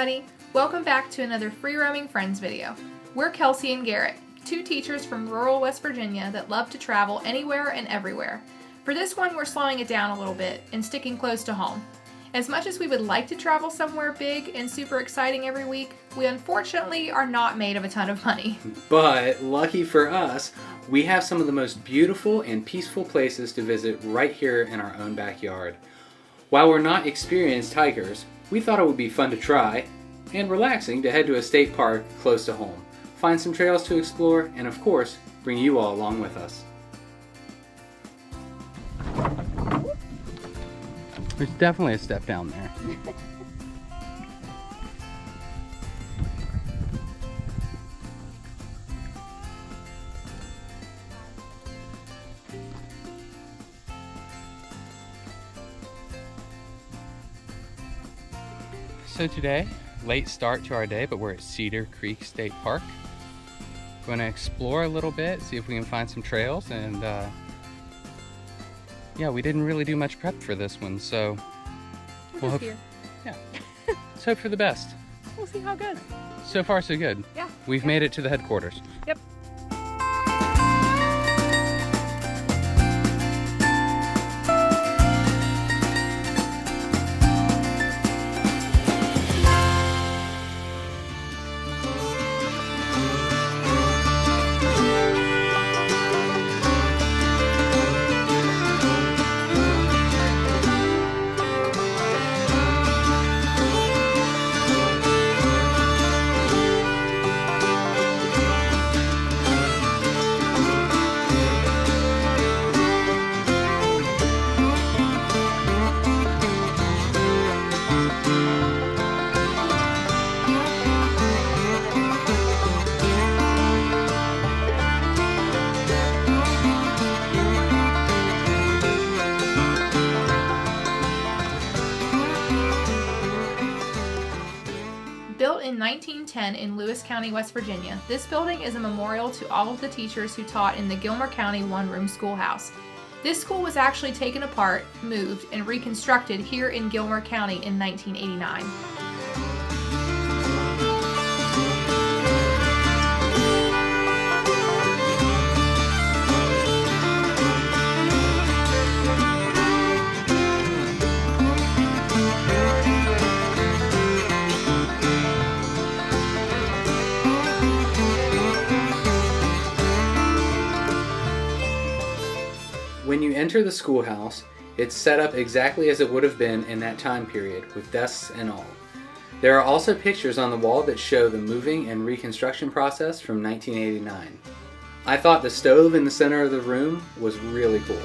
everybody! Welcome back to another Free Roaming Friends video. We're Kelsey and Garrett, two teachers from rural West Virginia that love to travel anywhere and everywhere. For this one, we're slowing it down a little bit and sticking close to home. As much as we would like to travel somewhere big and super exciting every week, we unfortunately are not made of a ton of money. But lucky for us, we have some of the most beautiful and peaceful places to visit right here in our own backyard. While we're not experienced hikers, we thought it would be fun to try and relaxing to head to a state park close to home, find some trails to explore, and of course, bring you all along with us. There's definitely a step down there. So today, late start to our day, but we're at Cedar Creek State Park. Going to explore a little bit, see if we can find some trails, and yeah, we didn't really do much prep for this one, so We're just here. Yeah, let's hope for the best. We'll see how it goes. So far, so good. Yeah. We've made it to the headquarters. Yep. Built in 1910 in Lewis County, West Virginia, this building is a memorial to all of the teachers who taught in the Gilmer County one-room schoolhouse. This school was actually taken apart, moved, and reconstructed here in Gilmer County in 1989. When you enter the schoolhouse, it's set up exactly as it would have been in that time period, with desks and all. There are also pictures on the wall that show the moving and reconstruction process from 1989. I thought the stove in the center of the room was really cool.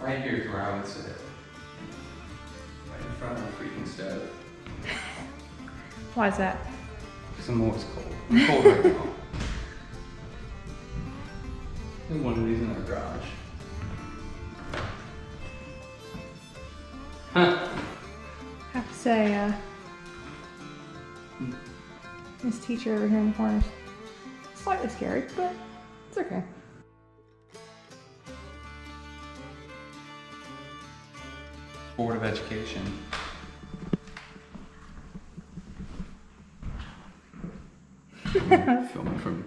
Right here is where I would sit. Right in front of the freaking stove. Why is that? Because I'm always cold. I'm cold right now. There's one of these in our garage. Huh. I have to say, this teacher over here in the corner is slightly scary, but it's okay. Board of Education. Filming from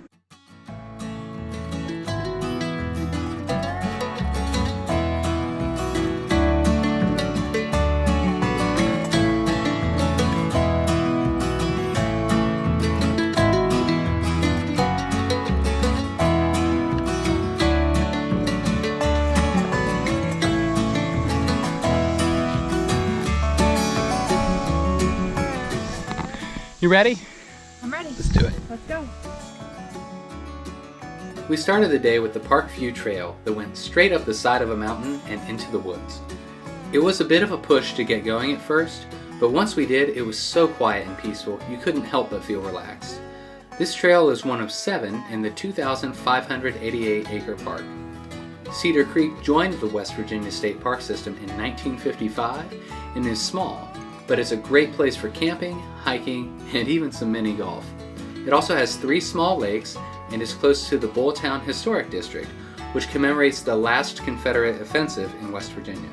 You ready? I'm ready. Let's do it. Let's go. We started the day with the Park View Trail that went straight up the side of a mountain and into the woods. It was a bit of a push to get going at first, but once we did, it was so quiet and peaceful you couldn't help but feel relaxed. This trail is one of 7 in the 2,588-acre park. Cedar Creek joined the West Virginia State Park system in 1955 and is small, but it's a great place for camping, hiking, and even some mini golf. It also has 3 small lakes and is close to the Bulltown Historic District, which commemorates the last Confederate offensive in West Virginia.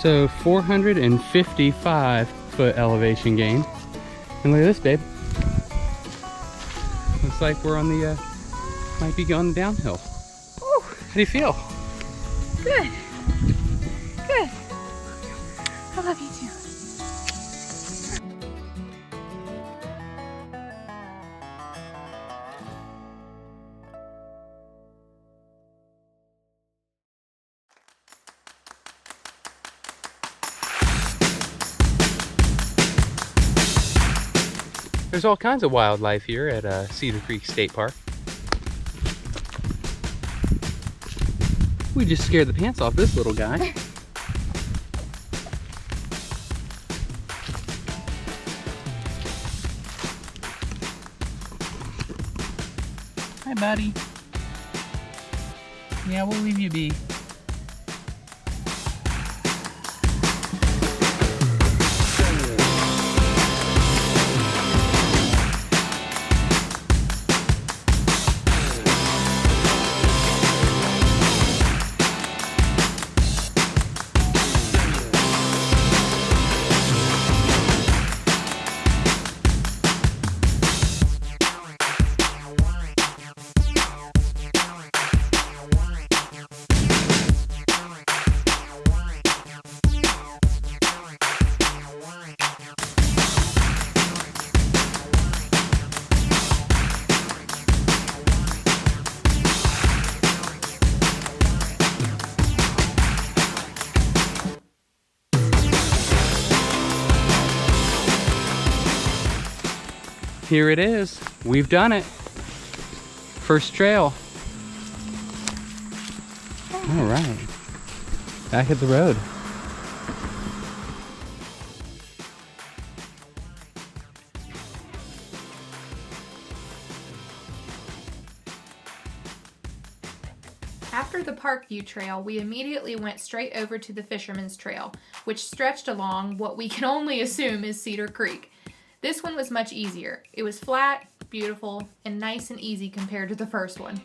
So 455 foot elevation gain. And look at this, babe. Looks like we're on the, might be going downhill. Woo. How do you feel? Good. Good. I love you too. There's all kinds of wildlife here at Cedar Creek State Park. We just scared the pants off this little guy. Hi, buddy. Yeah, we'll leave you be. Here it is. We've done it. First trail. All right. Back at the road. After the Parkview Trail, we immediately went straight over to the Fisherman's Trail, which stretched along what we can only assume is Cedar Creek. This one was much easier. It was flat, beautiful, and nice and easy compared to the first one.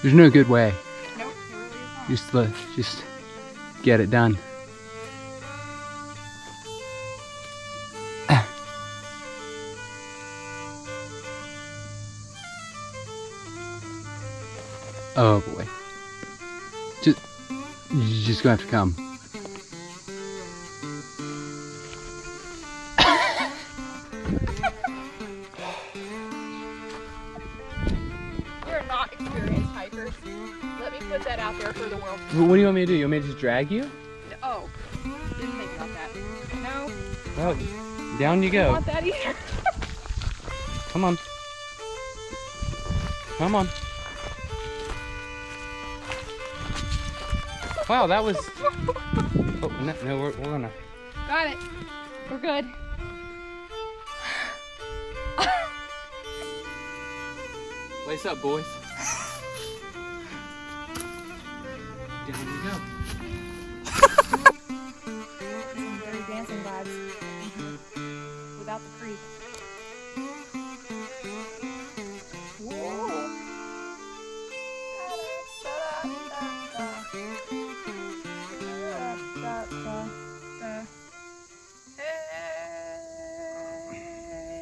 There's no good way. Nope, it really is not. Just get it done. Oh boy. You're just gonna have to come. We're not experienced hikers. Let me put that out there for the world. What do you want me to do? You want me to just drag you? Oh, didn't think about that. No. Well, down you I go. don't want that either. Come on. Come on. Wow, that was a Oh, no, we're gonna. Got it. We're good. Lace up, boys. Down we go. Some very dancing vibes. Without the creek.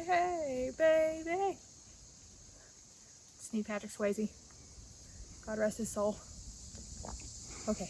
Hey, baby. It's Patrick Swayze. God rest his soul. Okay.